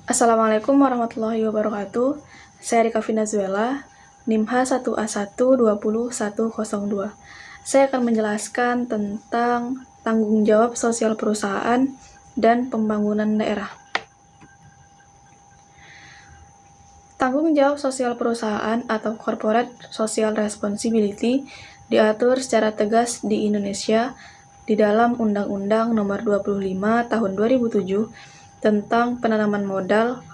Assalamualaikum warahmatullahi wabarakatuh. Saya Rika Vinazuela, NIM H11-20102. Saya akan menjelaskan tentang tanggung jawab sosial perusahaan dan pembangunan daerah. Tanggung jawab sosial perusahaan atau Corporate Social Responsibility diatur secara tegas di Indonesia di dalam Undang-Undang Nomor 25 Tahun 2007 tentang penanaman modal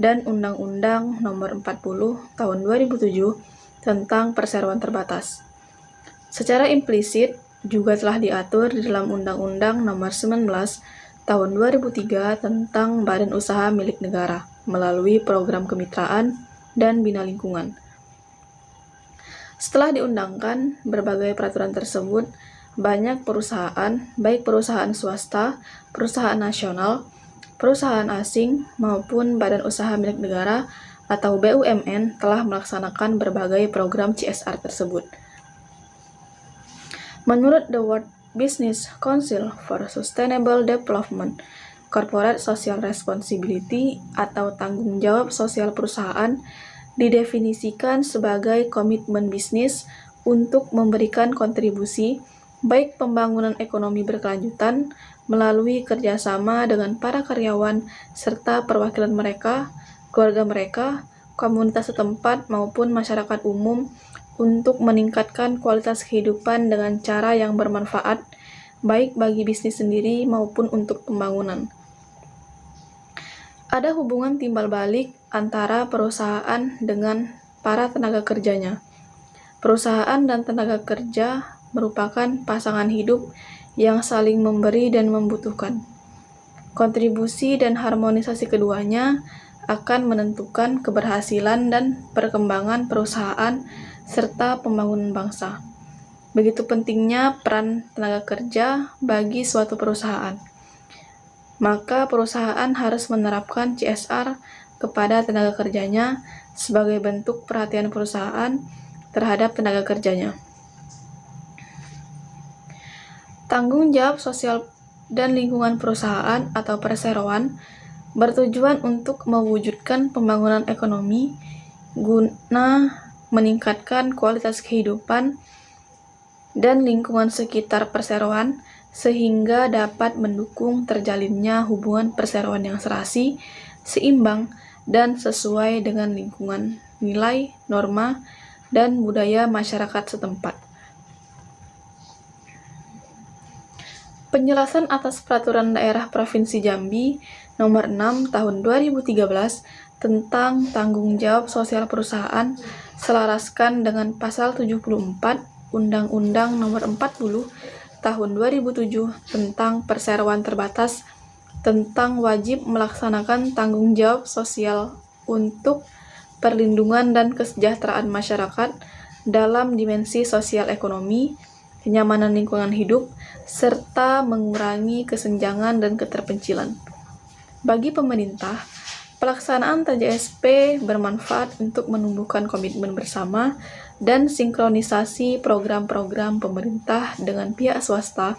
dan Undang-Undang Nomor 40 Tahun 2007 tentang perseroan terbatas. Secara implisit juga telah diatur di dalam Undang-Undang Nomor 19 Tahun 2003 tentang Badan Usaha Milik Negara melalui program kemitraan dan bina lingkungan. Setelah diundangkan berbagai peraturan tersebut, banyak perusahaan, baik perusahaan swasta, perusahaan nasional, perusahaan asing, maupun badan usaha milik negara atau BUMN telah melaksanakan berbagai program CSR tersebut. Menurut The World Business Council for Sustainable Development, Corporate Social Responsibility atau tanggung jawab sosial perusahaan didefinisikan sebagai komitmen bisnis untuk memberikan kontribusi baik pembangunan ekonomi berkelanjutan melalui kerjasama dengan para karyawan serta perwakilan mereka, keluarga mereka, komunitas setempat maupun masyarakat umum untuk meningkatkan kualitas kehidupan dengan cara yang bermanfaat baik bagi bisnis sendiri maupun untuk pembangunan. Ada hubungan timbal balik antara perusahaan dengan para tenaga kerjanya. Perusahaan dan tenaga kerja merupakan pasangan hidup yang saling memberi dan membutuhkan. Kontribusi dan harmonisasi keduanya akan menentukan keberhasilan dan perkembangan perusahaan serta pembangunan bangsa. Begitu pentingnya peran tenaga kerja bagi suatu perusahaan. Maka perusahaan harus menerapkan CSR kepada tenaga kerjanya sebagai bentuk perhatian perusahaan terhadap tenaga kerjanya. Tanggung jawab sosial dan lingkungan perusahaan atau perseroan bertujuan untuk mewujudkan pembangunan ekonomi guna meningkatkan kualitas kehidupan dan lingkungan sekitar perseroan sehingga dapat mendukung terjalinnya hubungan perseroan yang serasi, seimbang, dan sesuai dengan lingkungan, nilai, norma, dan budaya masyarakat setempat. Penjelasan atas Peraturan Daerah Provinsi Jambi Nomor 6 Tahun 2013 tentang tanggung jawab sosial perusahaan selaraskan dengan Pasal 74 Undang-Undang Nomor 40 Tahun 2007 tentang perseroan terbatas tentang wajib melaksanakan tanggung jawab sosial untuk perlindungan dan kesejahteraan masyarakat dalam dimensi sosial ekonomi, kenyamanan lingkungan hidup, serta mengurangi kesenjangan dan keterpencilan. Bagi pemerintah, pelaksanaan TJSP bermanfaat untuk menumbuhkan komitmen bersama dan sinkronisasi program-program pemerintah dengan pihak swasta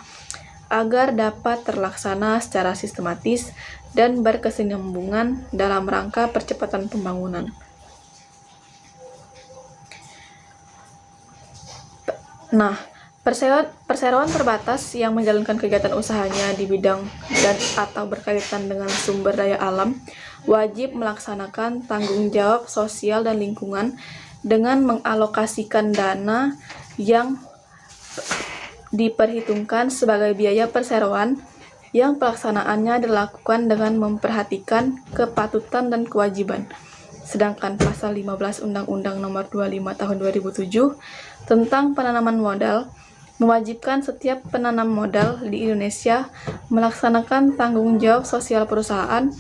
agar dapat terlaksana secara sistematis dan berkesinambungan dalam rangka percepatan pembangunan. Perseroan terbatas yang menjalankan kegiatan usahanya di bidang dan atau berkaitan dengan sumber daya alam wajib melaksanakan tanggung jawab sosial dan lingkungan dengan mengalokasikan dana yang diperhitungkan sebagai biaya perseroan yang pelaksanaannya dilakukan dengan memperhatikan kepatutan dan kewajiban. Sedangkan Pasal 15 Undang-Undang Nomor 25 Tahun 2007 tentang penanaman modal mewajibkan setiap penanam modal di Indonesia melaksanakan tanggung jawab sosial perusahaan,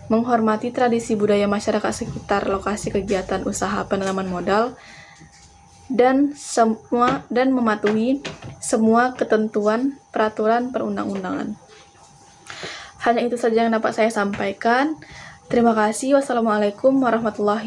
menghormati tradisi budaya masyarakat sekitar lokasi kegiatan usaha penanaman modal, dan mematuhi semua ketentuan peraturan perundang-undangan. Hanya itu saja yang dapat saya sampaikan. Terima kasih. Wassalamualaikum warahmatullahi wabarakatuh.